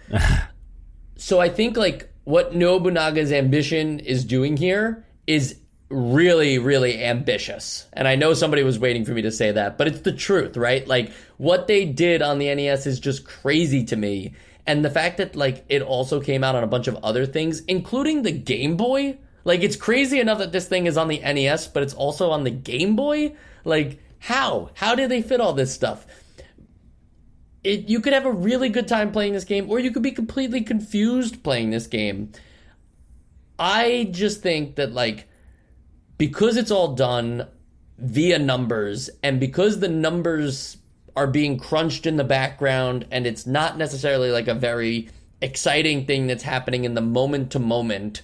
So I think, like, what Nobunaga's Ambition is doing here is really, really ambitious. And I know somebody was waiting for me to say that, but it's the truth, right? Like, what they did on the NES is just crazy to me. And the fact that, like, it also came out on a bunch of other things, including the Game Boy. Like, it's crazy enough that this thing is on the NES, but it's also on the Game Boy. Like, how? How did they fit all this stuff? You could have a really good time playing this game, or you could be completely confused playing this game. I just think that, like, because it's all done via numbers, and because the numbers are being crunched in the background, and it's not necessarily like a very exciting thing that's happening in the moment to moment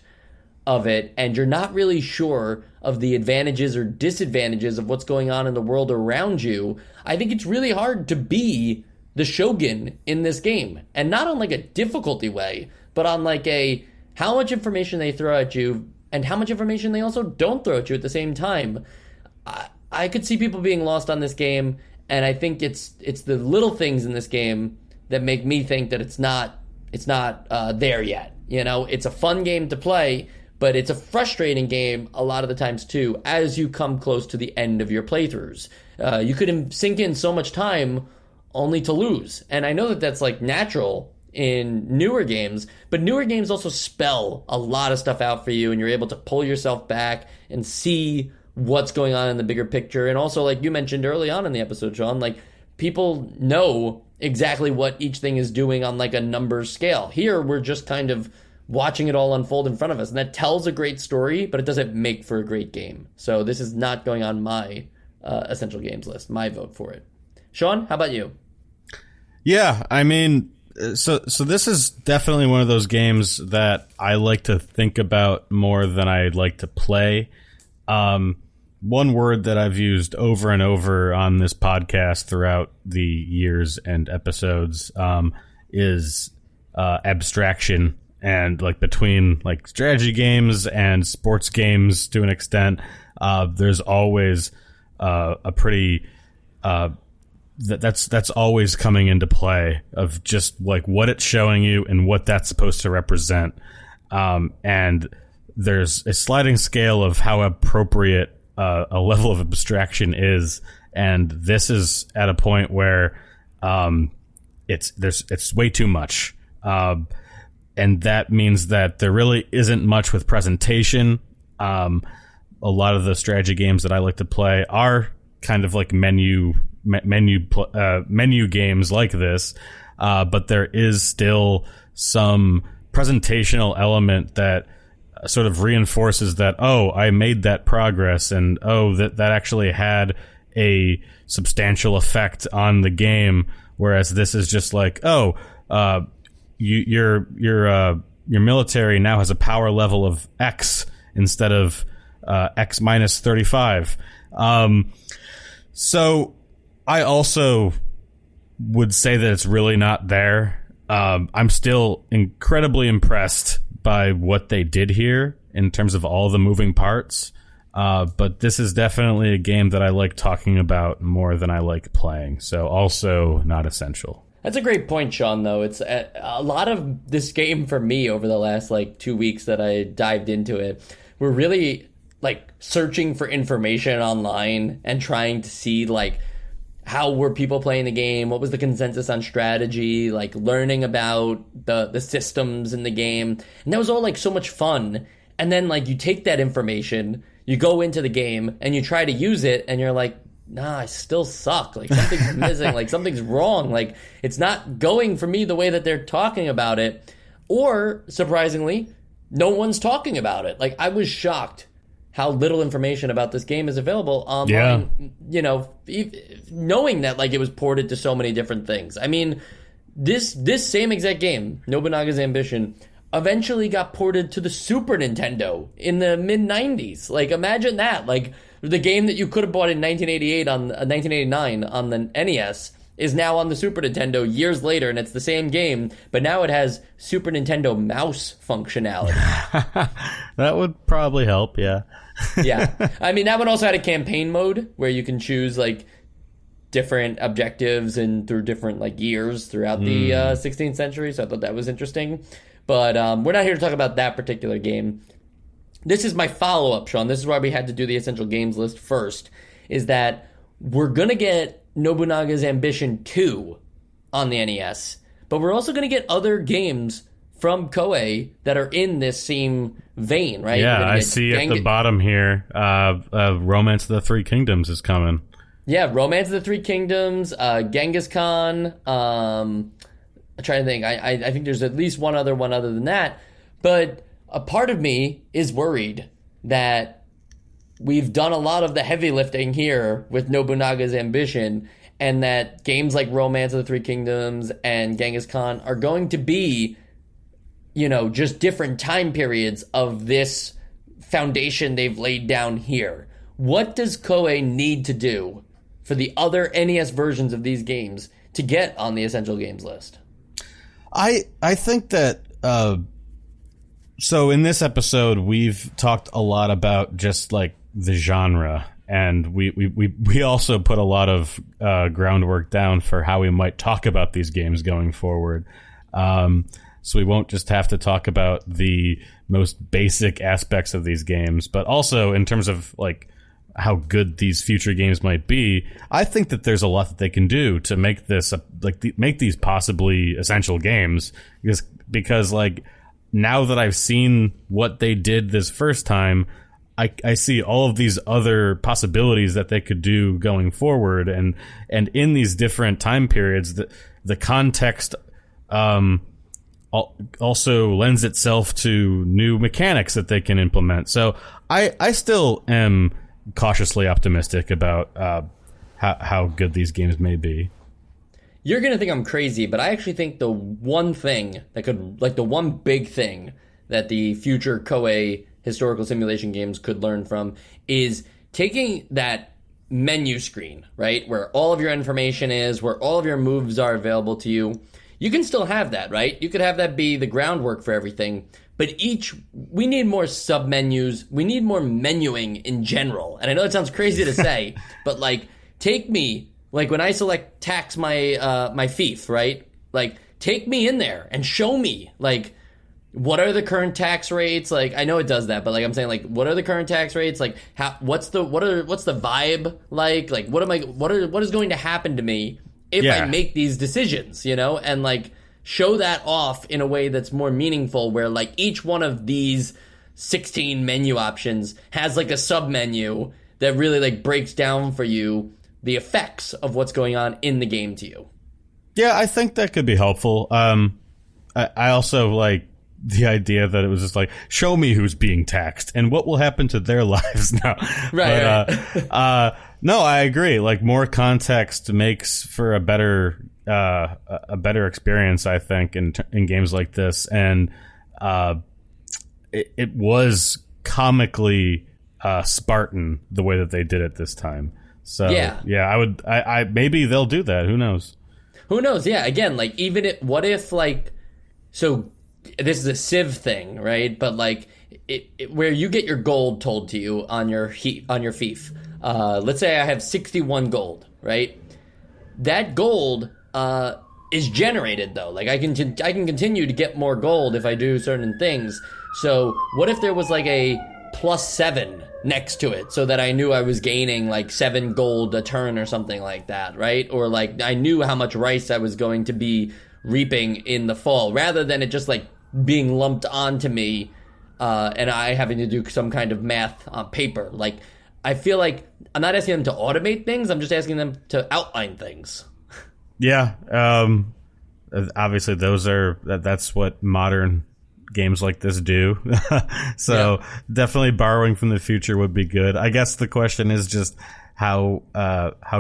of it, and you're not really sure of the advantages or disadvantages of what's going on in the world around you, I think it's really hard to be the shogun in this game. And not on like a difficulty way, but on like a how much information they throw at you and how much information they also don't throw at you at the same time. I could see people being lost on this game, and I think it's the little things in this game that make me think that it's not there yet. It's a fun game to play, but it's a frustrating game a lot of the times too, as you come close to the end of your playthroughs. You could sink in so much time only to lose. And I know that that's like natural in newer games, but newer games also spell a lot of stuff out for you, and you're able to pull yourself back and see what's going on in the bigger picture. And also, like you mentioned early on in the episode, Sean, like, people know exactly what each thing is doing on like a numbers scale. Here, we're just kind of watching it all unfold in front of us, and that tells a great story, but it doesn't make for a great game. So this is not going on my essential games list, my vote for it. Sean, how about you? Yeah, I mean, so this is definitely one of those games that I like to think about more than I like to play. One word that I've used over and over on this podcast throughout the years and episodes is abstraction. And like between like strategy games and sports games to an extent, there's always a pretty that's always coming into play of just like what it's showing you and what that's supposed to represent. And there's a sliding scale of how appropriate a level of abstraction is, and this is at a point where it's way too much. And that means that there really isn't much with presentation. A lot of the strategy games that I like to play are kind of like menu games like this, but there is still some presentational element that sort of reinforces that, oh, I made that progress, and oh, that actually had a substantial effect on the game. Whereas this is just like, oh, your military now has a power level of X instead of X minus 35. So I also would say that it's really not there. I'm still incredibly impressed by what they did here in terms of all the moving parts. But this is definitely a game that I like talking about more than I like playing. So also not essential. That's a great point, Sean, though. It's a lot of this game for me over the last, 2 weeks that I dived into it. We're really, searching for information online and trying to see, how were people playing the game? What was the consensus on strategy? Learning about the systems in the game. And that was all, so much fun. And then, you take that information, you go into the game, and you try to use it, and you're like, nah, I still suck. Like, something's missing. Like, something's wrong. Like, it's not going for me the way that they're talking about it. Or, surprisingly, no one's talking about it. Like, I was shocked how little information about this game is available online, you know, knowing that, like, it was ported to so many different things. I mean, this same exact game, Nobunaga's Ambition, eventually got ported to the Super Nintendo in the mid-90s. Like, imagine that. Like, the game that you could have bought in 1989 on the NES is now on the Super Nintendo years later, and it's the same game, but now it has Super Nintendo mouse functionality. That would probably help, yeah. Yeah. I mean, that one also had a campaign mode where you can choose, like, different objectives and through different, like, years throughout the 16th century, so I thought that was interesting. But we're not here to talk about that particular game. This is my follow-up, Sean. This is why we had to do the essential games list first, is that we're going to get Nobunaga's Ambition 2 on the NES, but we're also going to get other games from Koei that are in this same vein, right? Yeah, I see at the bottom here, Romance of the Three Kingdoms is coming. Yeah, Romance of the Three Kingdoms, Genghis Khan. I'm trying to think. I think there's at least one other than that. But a part of me is worried that we've done a lot of the heavy lifting here with Nobunaga's Ambition, and that games like Romance of the Three Kingdoms and Genghis Khan are going to be, you know, just different time periods of this foundation they've laid down here. What does Koei need to do for the other NES versions of these games to get on the essential games list? I think that so in this episode we've talked a lot about just like the genre, and we also put a lot of groundwork down for how we might talk about these games going forward. So we won't just have to talk about the most basic aspects of these games, but also in terms of like how good these future games might be. I think that there's a lot that they can do to make this make these possibly essential games, because like now that I've seen what they did this first time, I see all of these other possibilities that they could do going forward, and in these different time periods, the context also lends itself to new mechanics that they can implement. So I still am cautiously optimistic about how good these games may be. You're going to think I'm crazy, but I actually think the one thing that could, like the one big thing that the future Koei historical simulation games could learn from is taking that menu screen, right, where all of your information is, where all of your moves are available to you. You can still have that, right? You could have that be the groundwork for everything, but we need more sub-menus. We need more menuing in general. And I know it sounds crazy to say, but like, take me, like when I select tax my fief, right? Like, take me in there and show me, like, what are the current tax rates? Like, I know it does that, but like I'm saying, like, what are the current tax rates? Like, what's the vibe like? Like, what is going to happen to me if I make these decisions, you know? And like show that off in a way that's more meaningful, where like each one of these 16 menu options has like a sub menu that really like breaks down for you the effects of what's going on in the game to you. Yeah, I think that could be helpful. I also like the idea that it was just like, show me who's being taxed and what will happen to their lives now. Right. No, I agree. Like, more context makes for a better experience, I think, in games like this. And it was comically Spartan the way that they did it this time. So I maybe they'll do that. Who knows? Yeah. Again, like, what if like, so this is a Civ thing, right? But like where you get your gold told to you on your fief. Let's say I have 61 gold, right? That gold is generated though. Like I can continue to get more gold if I do certain things. So what if there was like a +7 next to it, so that I knew I was gaining like 7 gold a turn or something like that, right? Or like I knew how much rice I was going to be reaping in the fall, rather than it just like being lumped onto me and I having to do some kind of math on paper. Like, I feel like I'm not asking them to automate things. I'm just asking them to outline things. Yeah. Obviously, that's what modern games like this do. So definitely borrowing from the future would be good. I guess the question is just how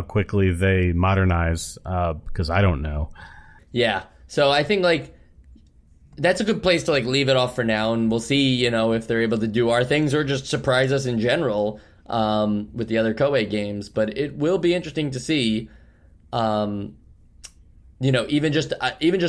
quickly they modernize, because I don't know. Yeah. So I think like that's a good place to like leave it off for now, and we'll see, you know, if they're able to do our things or just surprise us in general with the other Koei games. But it will be interesting to see, you know, even just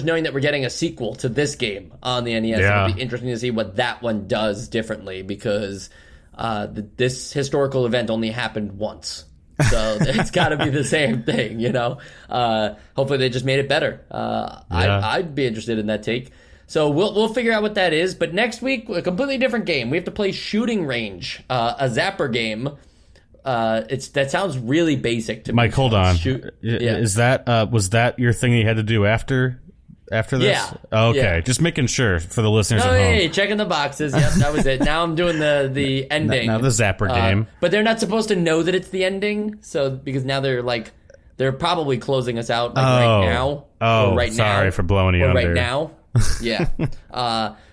knowing that we're getting a sequel to this game on the NES. It'll be interesting to see what that one does differently, because this historical event only happened once. So it's got to be the same thing, you know. Hopefully they just made it better. I'd be interested in that take. So we'll figure out what that is. But next week, a completely different game. We have to play Shooting Range, a Zapper game. That sounds really basic to me. Mike, hold on. Is that was that your thing you had to do after this? Yeah. Oh, okay. Just making sure for the listeners at home. Hey, checking the boxes. Yep, that was it. Now I'm doing the ending. Now the Zapper game. But they're not supposed to know that it's the ending. So because now they're probably closing us out right now. Oh, or right sorry now, for blowing you or under. Right now. Yeah.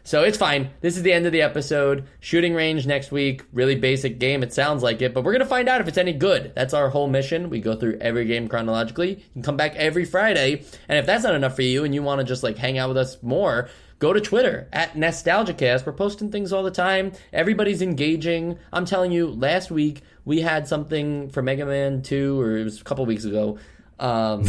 So it's fine. This is the end of the episode. Shooting Range next week. Really basic game. It sounds like it, but we're going to find out if it's any good. That's our whole mission. We go through every game chronologically. You can come back every Friday. And if that's not enough for you and you want to just like hang out with us more, go to Twitter at NostalgiaCast. We're posting things all the time. Everybody's engaging. I'm telling you, last week we had something for Mega Man 2, or it was a couple weeks ago. And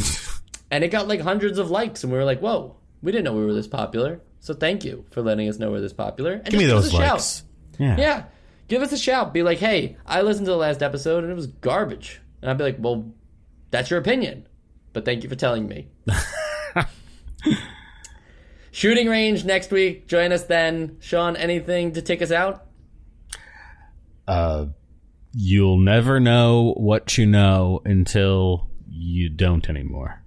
it got like hundreds of likes. And we were like, whoa, we didn't know we were this popular. So thank you for letting us know we're this popular. And give me those likes. Shout. Yeah. Give us a shout. Be like, hey, I listened to the last episode and it was garbage. And I'd be like, well, that's your opinion. But thank you for telling me. Shooting Range next week. Join us then. Sean, anything to take us out? You'll never know what you know until you don't anymore.